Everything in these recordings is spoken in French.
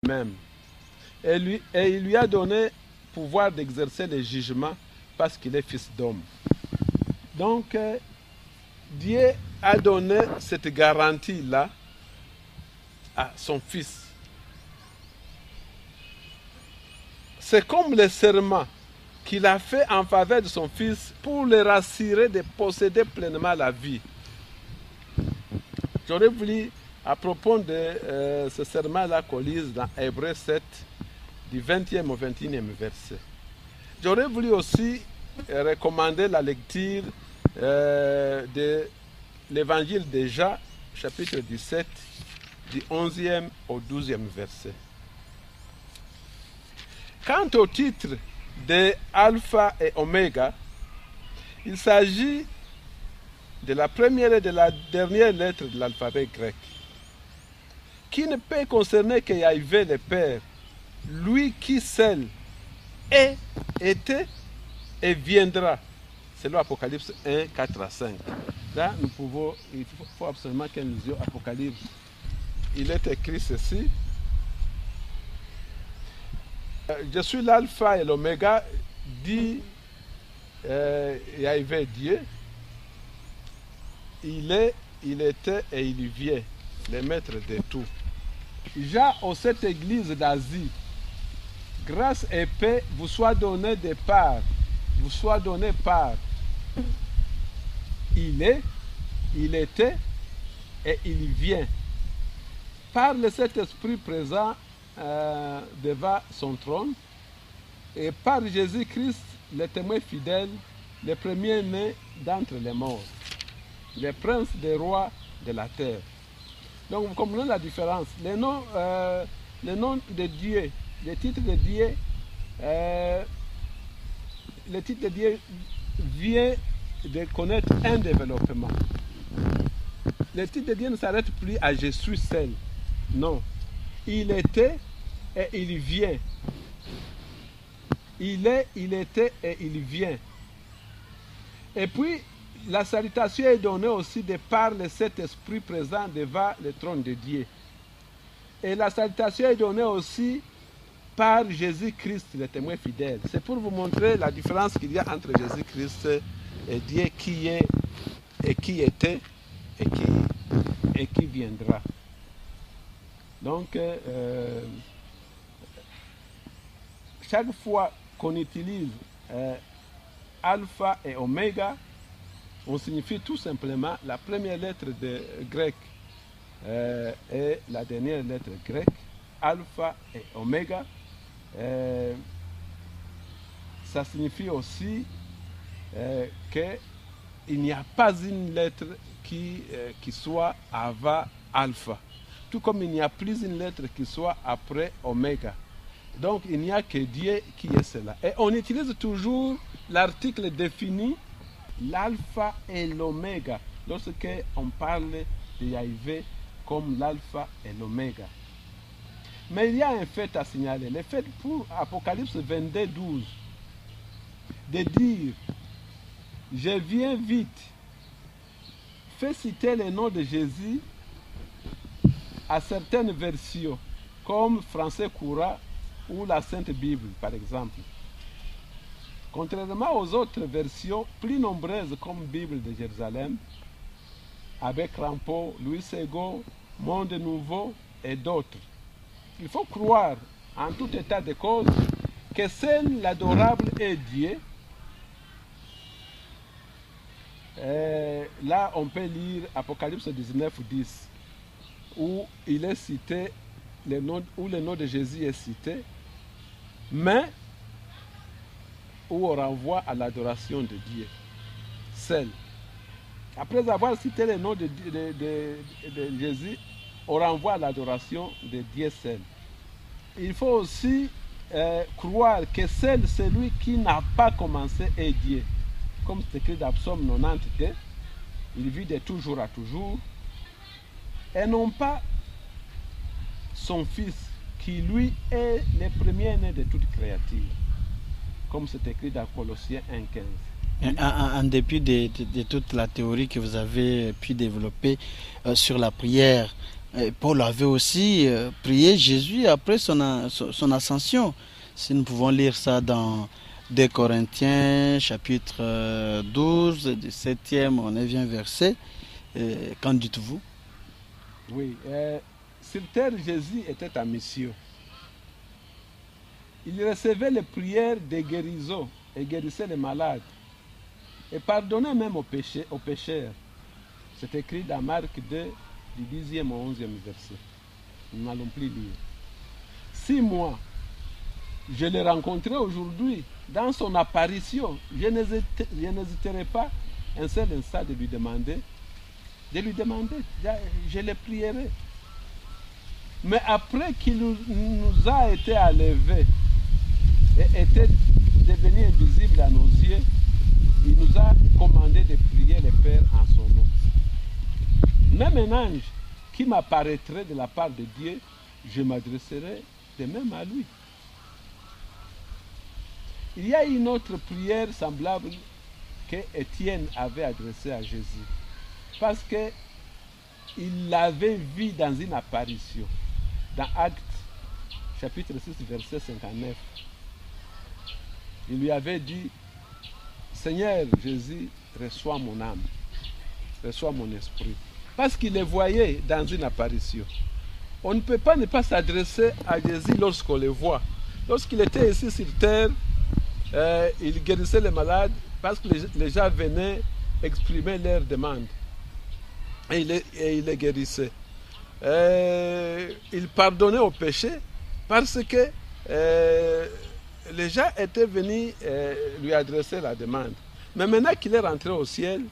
même. Et il lui a donné pouvoir d'exercer le jugement parce qu'il est fils d'homme. Donc, Dieu a donné cette garantie-là à son fils. C'est comme le serment qu'il a fait en faveur de son fils pour le rassurer de posséder pleinement la vie. J'aurais voulu, à propos de ce serment-là, qu'on lise dans Hébreux 7, du 20e au 21e verset. J'aurais voulu aussi recommander la lecture de l'évangile de Jean, chapitre 17, du 11e au 12e verset. Quant au titre de Alpha et Oméga, il s'agit de la première et de la dernière lettre de l'alphabet grec, qui ne peut concerner que Yahvé le Père, lui qui seul est, était et viendra. C'est l'Apocalypse 1, 4 à 5. Là, il faut absolument que nous lisions Apocalypse. Il est écrit ceci. Je suis l'alpha et l'oméga, dit Yahvé Dieu. Il est, il était et il vient, le maître de tout. Jean, aux 7 églises d'Asie, grâce et paix vous soient données de part, vous soient données par. Il est, il était et il vient. Par le Saint-Esprit présent devant son trône, et par Jésus-Christ, le témoin fidèle, le premier-né d'entre les morts, le prince des rois de la terre. Donc, vous comprenez la différence. Les noms de Dieu, les titres de Dieu, le titre de Dieu vient de connaître un développement. Le titre de Dieu ne s'arrête plus à je suis seul. Non. Il était et il vient. Il est, il était et il vient. Et puis, la salutation est donnée aussi de par le Saint-Esprit présent devant le trône de Dieu. Et la salutation est donnée aussi par Jésus-Christ, le témoin fidèle. C'est pour vous montrer la différence qu'il y a entre Jésus-Christ et Dieu qui est et qui était et qui viendra. Donc, chaque fois qu'on utilise alpha et oméga, on signifie tout simplement la première lettre de grec et la dernière lettre grecque, alpha et oméga. Ça signifie aussi qu'il n'y a pas une lettre qui soit avant alpha, tout comme il n'y a plus une lettre qui soit après oméga. Donc il n'y a que Dieu qui est cela. Et on utilise toujours l'article défini, l'alpha et l'oméga, lorsqu'on parle de Yahvé comme l'alpha et l'oméga. Mais il y a un fait à signaler, le fait pour Apocalypse 22, 12, de dire « Je viens vite », fait citer le nom de Jésus à certaines versions, comme Français courant ou la Sainte Bible, par exemple. Contrairement aux autres versions plus nombreuses comme Bible de Jérusalem, avec Rampeau, Louis Segon, Monde Nouveau et d'autres, il faut croire, en tout état de cause, que seul l'adorable est Dieu. Là, on peut lire Apocalypse 19, 10, où il est cité, où le nom de Jésus est cité, mais où on renvoie à l'adoration de Dieu, seul. Après avoir cité le nom de Jésus, on renvoie à l'adoration de Dieu seul. Il faut aussi croire que seul celui qui n'a pas commencé est Dieu. Comme c'est écrit dans Psaume 92, il vit de toujours à toujours, et non pas son fils, qui lui est le premier-né de toute créature, comme c'est écrit dans Colossiens 1,15. En dépit de toute la théorie que vous avez pu développer sur la prière Et Paul avait aussi prié Jésus après son ascension. Si nous pouvons lire ça dans 2 Corinthiens, chapitre 12, du 7e au 9e verset. Qu'en dites-vous? Oui, sur terre, Jésus était en mission. Il recevait les prières de guérison et guérissait les malades. Et pardonnait même aux pécheurs. C'est écrit dans Marc 2, du 10e au 11e verset. Nous n'allons plus lire. Si moi, je l'ai rencontré aujourd'hui, dans son apparition, je n'hésiterai pas un seul instant de lui demander, je le prierai. Mais après qu'il nous a été enlevé et était devenu invisible à nos yeux, il nous a commandé de prier le Père en son nom. Même un ange qui m'apparaîtrait de la part de Dieu, je m'adresserai de même à lui. Il y a une autre prière semblable que Étienne avait adressée à Jésus, parce qu'il l'avait vu dans une apparition, dans Actes, chapitre 6, verset 59. Il lui avait dit, Seigneur Jésus, reçois mon âme, reçois mon esprit. Parce qu'il le voyait dans une apparition. On ne peut pas ne pas s'adresser à Jésus lorsqu'on le voit. Lorsqu'il était ici sur terre, il guérissait les malades parce que les gens venaient exprimer leurs demandes. Et il les guérissait. Il pardonnait aux péchés parce que les gens étaient venus lui adresser la demande. Mais maintenant qu'il est rentré au ciel,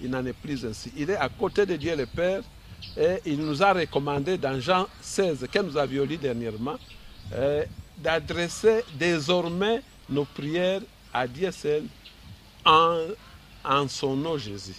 il n'en est plus ainsi. Il est à côté de Dieu le Père et il nous a recommandé dans Jean 16, que nous avions lu dernièrement, d'adresser désormais nos prières à Dieu seul en son nom Jésus.